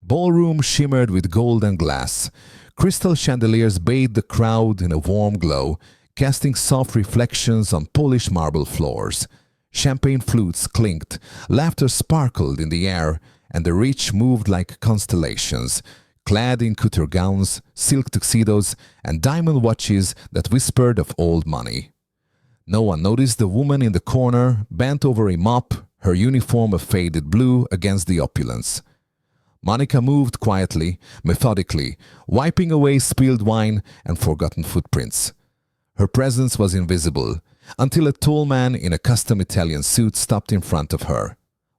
ballroom shimmered with gold and glass. Crystal chandeliers bathed the crowd in a warm glow, casting soft reflections on polished marble floors. Champagne flutes clinked, laughter sparkled in the air, and the rich moved like constellations, clad in couture gowns, silk tuxedos, and diamond watches that whispered of old money. No one noticed the woman in the corner, bent over a mop, her uniform of faded blue against the opulence. Monica moved quietly, methodically, wiping away spilled wine and forgotten footprints. Her presence was invisible, until a tall man in a custom Italian suit stopped in front of her.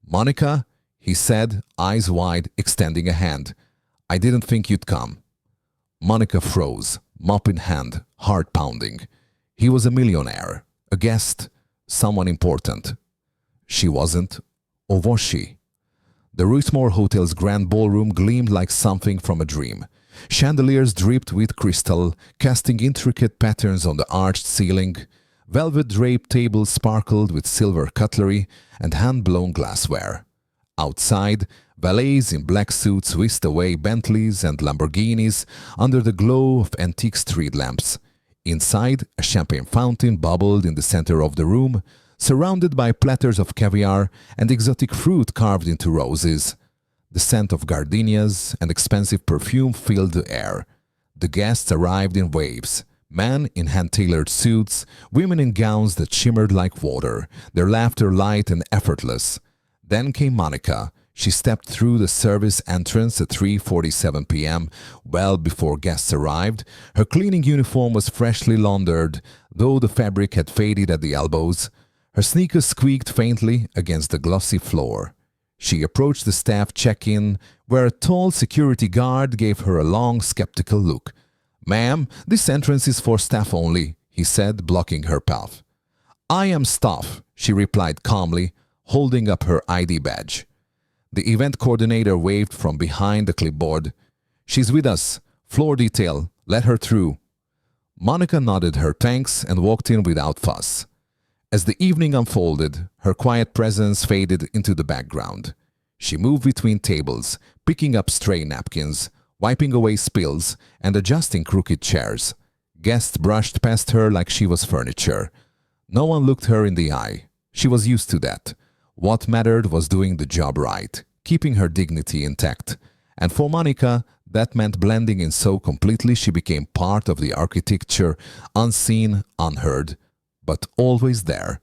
"Monica," he said, eyes wide, extending a hand. "I didn't think you'd come." Monica froze, mop in hand, heart pounding. He was a millionaire, a guest, someone important. She wasn't, or was she? The Ruismore Hotel's grand ballroom gleamed like something from a dream. Chandeliers dripped with crystal, casting intricate patterns on the arched ceiling. Velvet-draped tables sparkled with silver cutlery and hand-blown glassware. Outside, valets in black suits whisked away Bentleys and Lamborghinis under the glow of antique street lamps. Inside, a champagne fountain bubbled in the center of the room, surrounded by platters of caviar and exotic fruit carved into roses. The scent of gardenias and expensive perfume filled the air. The guests arrived in waves. Men in hand-tailored suits, women in gowns that shimmered like water, their laughter light and effortless. Then came Monica. She stepped through the service entrance at 3:47 p.m., well before guests arrived. Her cleaning uniform was freshly laundered, though the fabric had faded at the elbows. Her sneakers squeaked faintly against the glossy floor. She approached the staff check-in, where a tall security guard gave her a long, skeptical look. "Ma'am, this entrance is for staff only," he said, blocking her path. "I am staff," she replied calmly, holding up her ID badge. The event coordinator waved from behind the clipboard. "She's with us. Floor detail. Let her through." Monica nodded her thanks and walked in without fuss. As the evening unfolded, her quiet presence faded into the background. She moved between tables, picking up stray napkins, wiping away spills, and adjusting crooked chairs. Guests brushed past her like she was furniture. No one looked her in the eye. She was used to that. What mattered was doing the job right, keeping her dignity intact. And for Monica, that meant blending in so completely she became part of the architecture, unseen, unheard, but always there.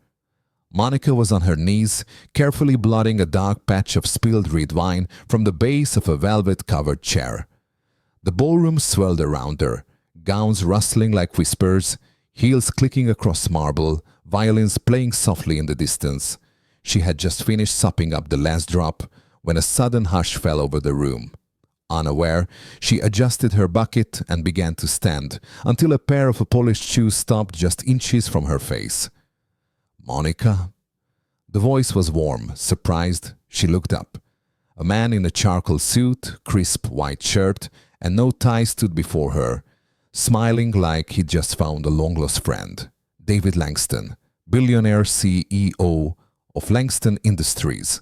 Monica was on her knees, carefully blotting a dark patch of spilled red wine from the base of a velvet-covered chair. The ballroom swirled around her, gowns rustling like whispers, heels clicking across marble, violins playing softly in the distance. She had just finished sopping up the last drop when a sudden hush fell over the room. Unaware, she adjusted her bucket and began to stand until a pair of polished shoes stopped just inches from her face. "Monica?" The voice was warm, surprised. She looked up. A man in a charcoal suit, crisp white shirt, and no tie stood before her, smiling like he'd just found a long-lost friend. David Langston, billionaire CEO of Langston Industries.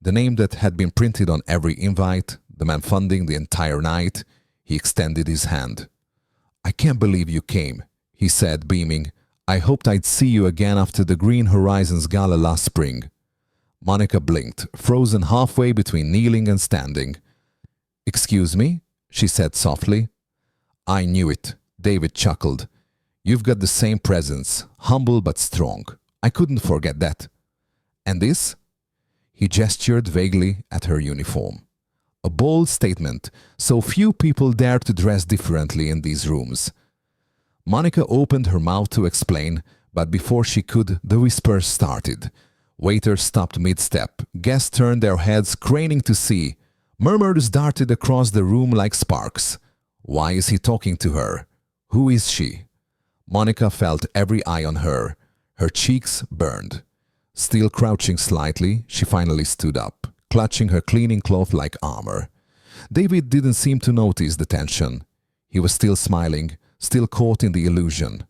The name that had been printed on every invite, the man funding the entire night. He extended his hand. "I can't believe you came," he said, beaming. "I hoped I'd see you again after the Green Horizons Gala last spring." Monica blinked, frozen halfway between kneeling and standing. "Excuse me?" she said softly. "I knew it," David chuckled. "You've got the same presence, humble but strong. I couldn't forget that." "And this?" He gestured vaguely at her uniform. A bold statement, so few people dared to dress differently in these rooms. Monica opened her mouth to explain, but before she could, the whispers started. Waiters stopped mid-step. Guests turned their heads, craning to see. Murmurs darted across the room like sparks. Why is he talking to her? Who is she? Monica felt every eye on her. Her cheeks burned. Still crouching slightly, she finally stood up, clutching her cleaning cloth like armor. David didn't seem to notice the tension. He was still smiling, still caught in the illusion.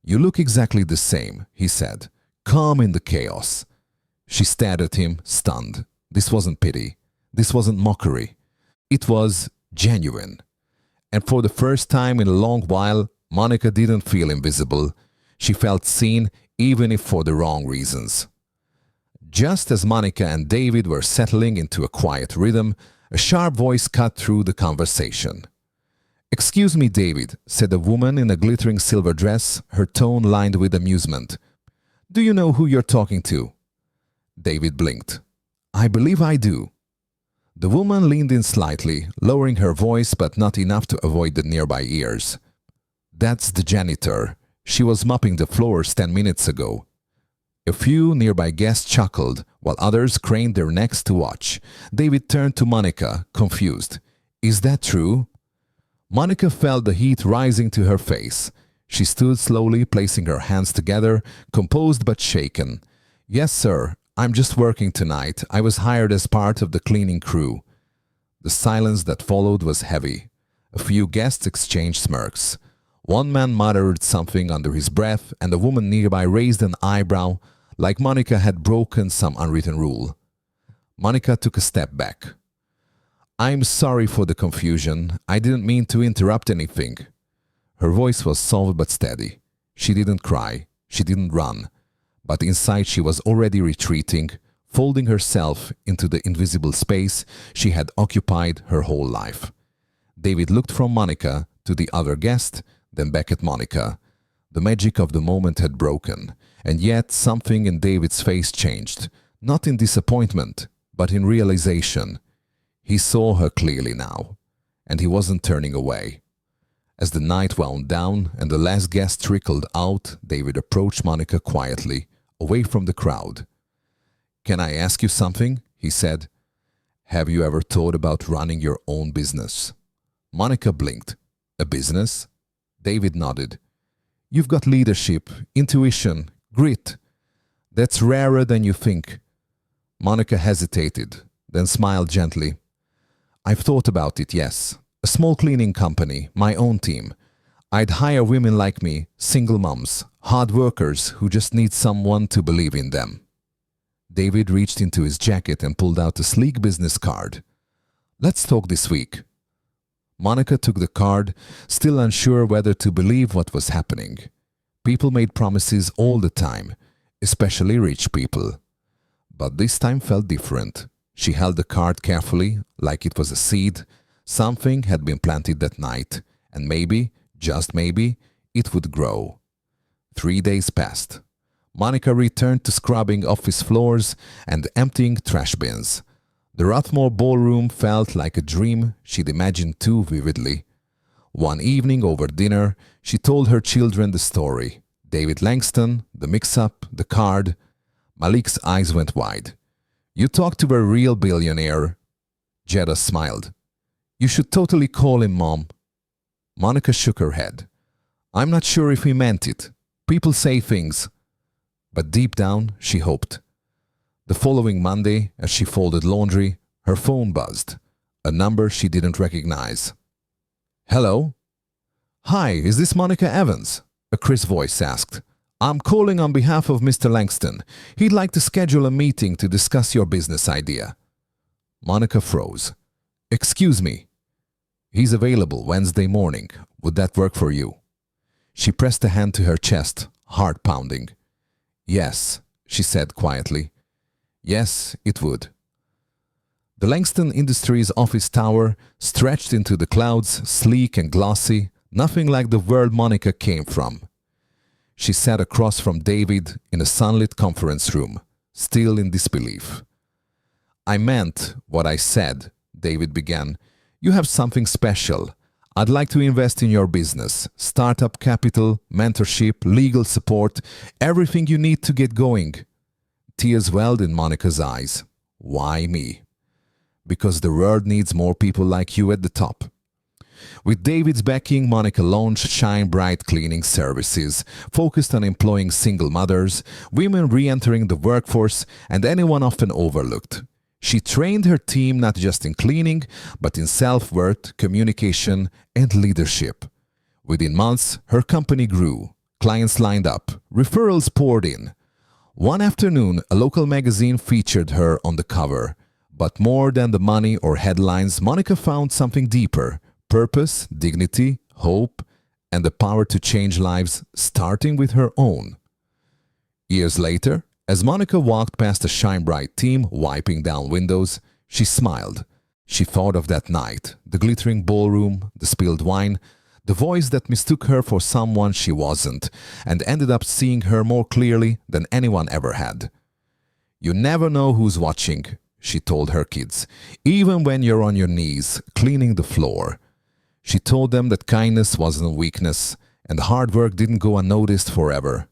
"You look exactly the same," he said, calm in the chaos. She stared at him, stunned. This wasn't pity. This wasn't mockery. It was genuine. And for the first time in a long while, Monica didn't feel invisible. She felt seen, even if for the wrong reasons. Just as Monica and David were settling into a quiet rhythm, a sharp voice cut through the conversation. "Excuse me, David," said a woman in a glittering silver dress, her tone lined with amusement. "Do you know who you're talking to?" David blinked. "I believe I do." The woman leaned in slightly, lowering her voice but not enough to avoid the nearby ears. "That's the janitor. She was mopping the floors 10 minutes ago." A few nearby guests chuckled, while others craned their necks to watch. David turned to Monica, confused. "Is that true?" Monica felt the heat rising to her face. She stood slowly, placing her hands together, composed but shaken. "Yes, sir. I'm just working tonight. I was hired as part of the cleaning crew." The silence that followed was heavy. A few guests exchanged smirks. One man muttered something under his breath, and a woman nearby raised an eyebrow, like Monica had broken some unwritten rule. Monica took a step back. "I'm sorry for the confusion. I didn't mean to interrupt anything." Her voice was soft but steady. She didn't cry. She didn't run. But inside she was already retreating, folding herself into the invisible space she had occupied her whole life. David looked from Monica to the other guest, then back at Monica. The magic of the moment had broken, and yet something in David's face changed, not in disappointment, but in realization. He saw her clearly now, and he wasn't turning away. As the night wound down and the last guest trickled out, David approached Monica quietly, away from the crowd. "Can I ask you something?" he said. "Have you ever thought about running your own business?" Monica blinked. "A business?" David nodded. "You've got leadership, intuition, grit. That's rarer than you think." Monica hesitated, then smiled gently. "I've thought about it, yes. A small cleaning company, my own team. I'd hire women like me, single moms, hard workers who just need someone to believe in them." David reached into his jacket and pulled out a sleek business card. "Let's talk this week." Monica took the card, still unsure whether to believe what was happening. People made promises all the time, especially rich people. But this time felt different. She held the card carefully, like it was a seed. Something had been planted that night, and maybe, just maybe, it would grow. 3 days passed. Monica returned to scrubbing office floors and emptying trash bins. The Rothmore ballroom felt like a dream she'd imagined too vividly. One evening over dinner, she told her children the story. David Langston, the mix-up, the card. Malik's eyes went wide. "You talked to a real billionaire." Jetta smiled. "You should totally call him, Mom." Monica shook her head. "I'm not sure if he meant it. People say things." But deep down, she hoped. The following Monday, as she folded laundry, her phone buzzed. A number she didn't recognize. "Hello?" "Hi, is this Monica Evans?" a crisp voice asked. "I'm calling on behalf of Mr. Langston. He'd like to schedule a meeting to discuss your business idea." Monica froze. "Excuse me." "He's available Wednesday morning. Would that work for you?" She pressed a hand to her chest, heart pounding. "Yes," she said quietly. Yes, it would. The Langston Industries office tower stretched into the clouds, sleek and glossy, nothing like the world Monica came from. She sat across from David in a sunlit conference room, still in disbelief. "I meant what I said," David began. "You have something special. I'd like to invest in your business. Startup capital, mentorship, legal support, everything you need to get going." Tears welled in Monica's eyes. "Why me?" "Because the world needs more people like you at the top." With David's backing, Monica launched Shine Bright Cleaning Services, focused on employing single mothers, women re-entering the workforce, and anyone often overlooked. She trained her team not just in cleaning, but in self-worth, communication, and leadership. Within months, her company grew. Clients lined up. Referrals poured in. One afternoon, a local magazine featured her on the cover. But more than the money or headlines, Monica found something deeper: purpose, dignity, hope, and the power to change lives, starting with her own. Years later, as Monica walked past a shine-bright team wiping down windows, she smiled. She thought of that night, the glittering ballroom, the spilled wine, the voice that mistook her for someone she wasn't, and ended up seeing her more clearly than anyone ever had. "You never know who's watching," she told her kids, "even when you're on your knees, cleaning the floor." She told them that kindness wasn't a weakness, and hard work didn't go unnoticed forever.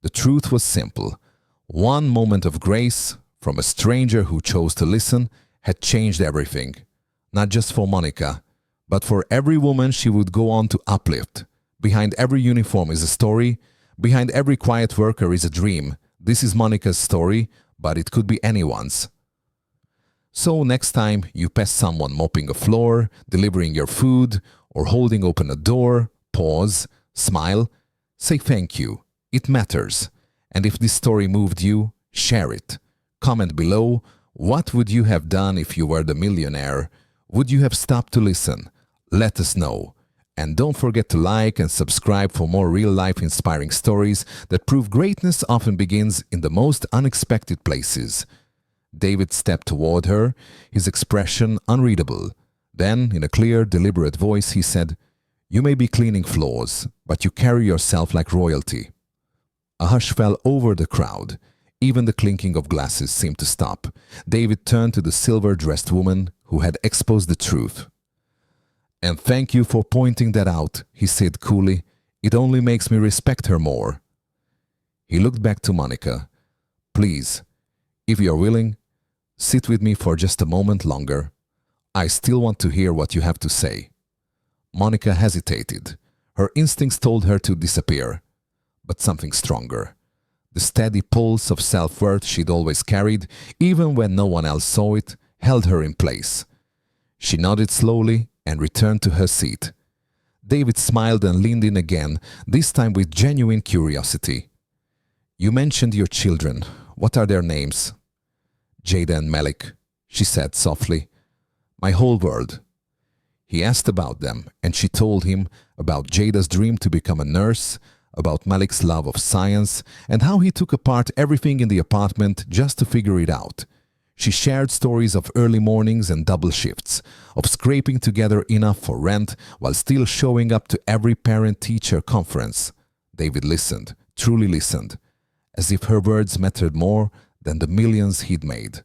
The truth was simple. One moment of grace from a stranger who chose to listen had changed everything. Not just for Monica, but for every woman she would go on to uplift. Behind every uniform is a story. Behind every quiet worker is a dream. This is Monica's story, but it could be anyone's. So next time you pass someone mopping a floor, delivering your food, or holding open a door, pause, smile, say thank you. It matters. And if this story moved you, share it. Comment below, what would you have done if you were the millionaire? Would you have stopped to listen? Let us know. And don't forget to like and subscribe for more real-life inspiring stories that prove greatness often begins in the most unexpected places. David stepped toward her, his expression unreadable. Then, in a clear, deliberate voice, he said, "You may be cleaning floors, but you carry yourself like royalty." A hush fell over the crowd. Even the clinking of glasses seemed to stop. David turned to the silver-dressed woman who had exposed the truth. "And thank you for pointing that out," he said coolly. "It only makes me respect her more." He looked back to Monica. "Please, if you're willing, sit with me for just a moment longer. I still want to hear what you have to say." Monica hesitated. Her instincts told her to disappear. But something stronger. The steady pulse of self-worth she'd always carried, even when no one else saw it, held her in place. She nodded slowly and returned to her seat. David smiled and leaned in again, this time with genuine curiosity. "You mentioned your children. What are their names?" "Jada and Malik," she said softly. "My whole world." He asked about them, and she told him about Jada's dream to become a nurse, about Malik's love of science, and how he took apart everything in the apartment just to figure it out. She shared stories of early mornings and double shifts, of scraping together enough for rent while still showing up to every parent-teacher conference. David listened, truly listened, as if her words mattered more than the millions he'd made.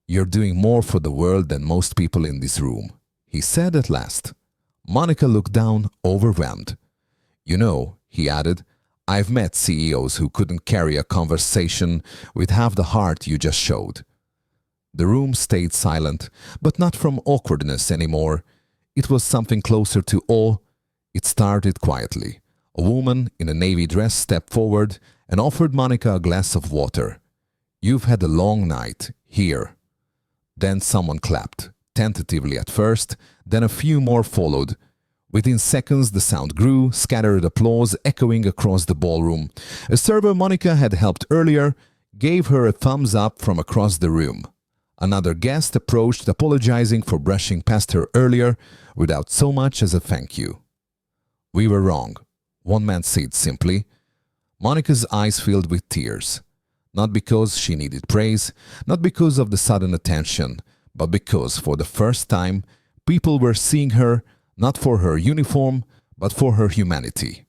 "You're doing more for the world than most people in this room," he said at last. Monica looked down, overwhelmed. "You know," he added, "I've met CEOs who couldn't carry a conversation with half the heart you just showed." The room stayed silent, but not from awkwardness anymore. It was something closer to awe. It started quietly. A woman in a navy dress stepped forward and offered Monica a glass of water. "You've had a long night. Here." Then someone clapped, tentatively at first, then a few more followed. Within seconds, the sound grew, scattered applause echoing across the ballroom. A server Monica had helped earlier gave her a thumbs up from across the room. Another guest approached, apologizing for brushing past her earlier without so much as a thank you. "We were wrong," one man said simply. Monica's eyes filled with tears. Not because she needed praise, not because of the sudden attention, but because for the first time, people were seeing her not for her uniform, but for her humanity.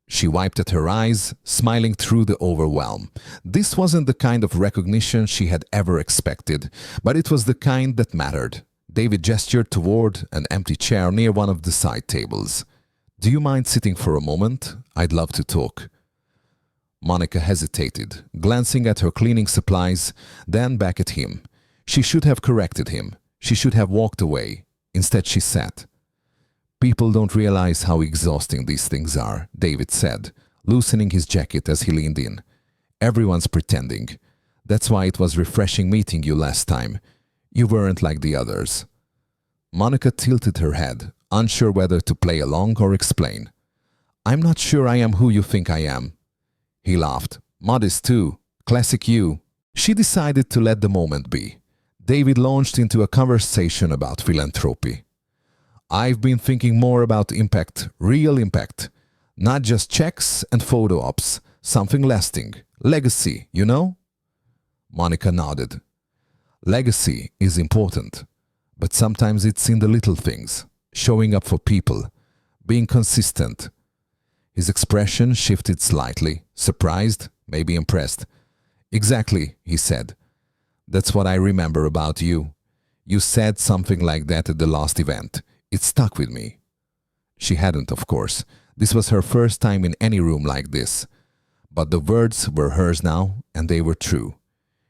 She wiped at her eyes, smiling through the overwhelm. This wasn't the kind of recognition she had ever expected, but it was the kind that mattered. David gestured toward an empty chair near one of the side tables. "Do you mind sitting for a moment? I'd love to talk." Monica hesitated, glancing at her cleaning supplies, then back at him. She should have corrected him. She should have walked away. Instead, she sat. "People don't realize how exhausting these things are," David said, loosening his jacket as he leaned in. "Everyone's pretending. That's why it was refreshing meeting you last time. You weren't like the others." Monica tilted her head, unsure whether to play along or explain. "I'm not sure I am who you think I am." He laughed. "Modest too. Classic you." She decided to let the moment be. David launched into a conversation about philanthropy. I've been thinking more about impact, real impact, not just checks and photo ops, something lasting, legacy, you know? Monica nodded. Legacy is important, but sometimes it's in the little things, showing up for people, being consistent. His expression shifted slightly, surprised, maybe impressed. Exactly, he said. That's what I remember about you. You said something like that at the last event. It stuck with me. She hadn't, of course. This was her first time in any room like this. But the words were hers now, and they were true.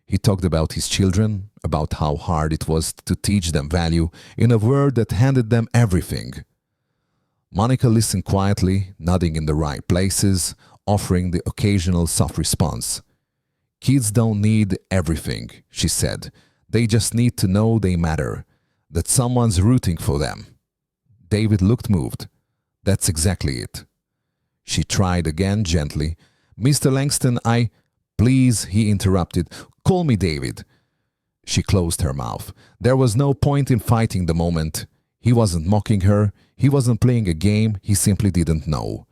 He talked about his children, about how hard it was to teach them value in a world that handed them everything. Monica listened quietly, nodding in the right places, offering the occasional soft response. Kids don't need everything, she said. They just need to know they matter, that someone's rooting for them. David looked moved. That's exactly it. She tried again gently. Mr. Langston, Please, he interrupted. Call me David. She closed her mouth. There was no point in fighting the moment. He wasn't mocking her. He wasn't playing a game. He simply didn't know.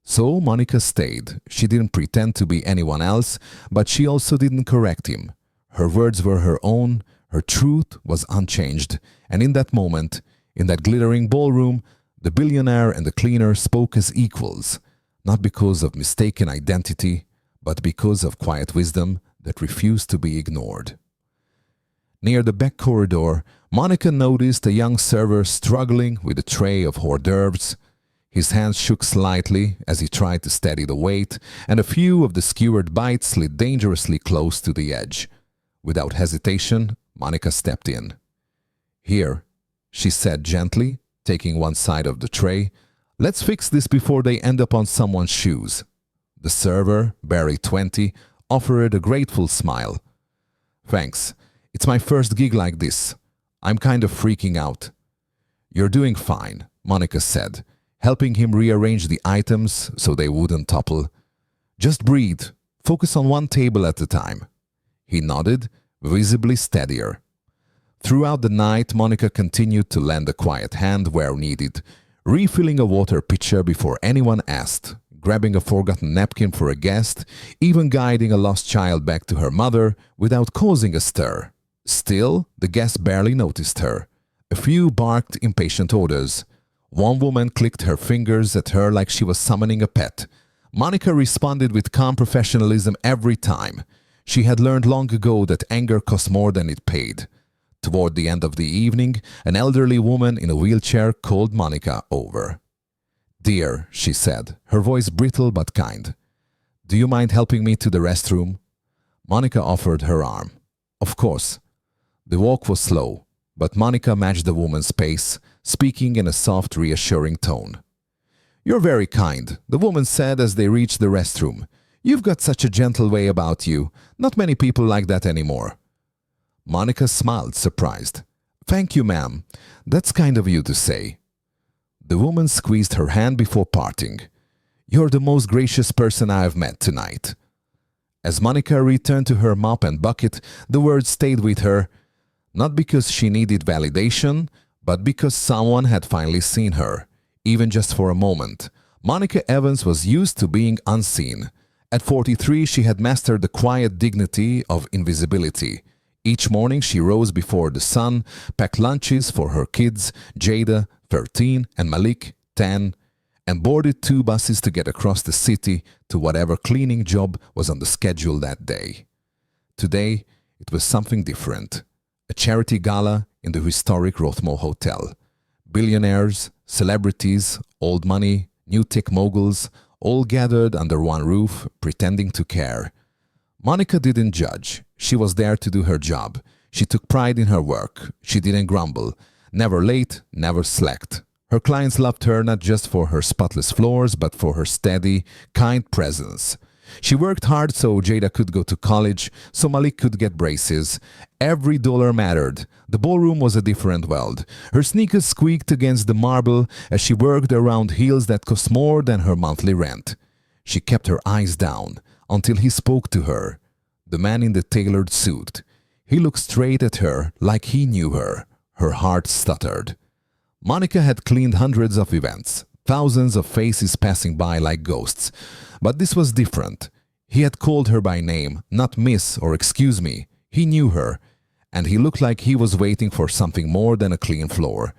So Monica stayed. She didn't pretend to be anyone else, but she also didn't correct him. Her words were her own. Her truth was unchanged. And in that moment, in that glittering ballroom, the billionaire and the cleaner spoke as equals, not because of mistaken identity, but because of quiet wisdom that refused to be ignored. Near the back corridor, Monica noticed a young server struggling with a tray of hors d'oeuvres. His hands shook slightly as he tried to steady the weight, and a few of the skewered bites slid dangerously close to the edge. Without hesitation, Monica stepped in. Here, she said gently, taking one side of the tray. Let's fix this before they end up on someone's shoes. The server, barely 20, offered a grateful smile. Thanks. It's my first gig like this. I'm kind of freaking out. You're doing fine, Monica said, helping him rearrange the items so they wouldn't topple. Just breathe. Focus on one table at a time. He nodded, visibly steadier. Throughout the night, Monica continued to lend a quiet hand where needed, refilling a water pitcher before anyone asked, grabbing a forgotten napkin for a guest, even guiding a lost child back to her mother without causing a stir. Still, the guests barely noticed her. A few barked impatient orders. One woman clicked her fingers at her like she was summoning a pet. Monica responded with calm professionalism every time. She had learned long ago that anger cost more than it paid. Toward the end of the evening, an elderly woman in a wheelchair called Monica over. Dear, she said, her voice brittle but kind. Do you mind helping me to the restroom? Monica offered her arm. Of course. The walk was slow, but Monica matched the woman's pace, speaking in a soft, reassuring tone. You're very kind, the woman said as they reached the restroom. You've got such a gentle way about you. Not many people like that anymore. Monica smiled, surprised. Thank you, ma'am. That's kind of you to say. The woman squeezed her hand before parting. You're the most gracious person I have met tonight. As Monica returned to her mop and bucket, the words stayed with her, not because she needed validation, but because someone had finally seen her, even just for a moment. Monica Evans was used to being unseen. At 43, she had mastered the quiet dignity of invisibility. Each morning she rose before the sun, packed lunches for her kids, Jada, 13, and Malik, 10, and boarded 2 buses to get across the city to whatever cleaning job was on the schedule that day. Today, it was something different. A charity gala in the historic Rothmo Hotel. Billionaires, celebrities, old money, new tech moguls, all gathered under one roof, pretending to care. Monica didn't judge. She was there to do her job. She took pride in her work. She didn't grumble. Never late, never slacked. Her clients loved her not just for her spotless floors, but for her steady, kind presence. She worked hard so Jada could go to college, so Malik could get braces. Every dollar mattered. The ballroom was a different world. Her sneakers squeaked against the marble as she worked around heels that cost more than her monthly rent. She kept her eyes down until he spoke to her. The man in the tailored suit. He looked straight at her like he knew her. Her heart stuttered. Monica had cleaned hundreds of events, thousands of faces passing by like ghosts. But this was different. He had called her by name, not miss or excuse me. He knew her, and he looked like he was waiting for something more than a clean floor.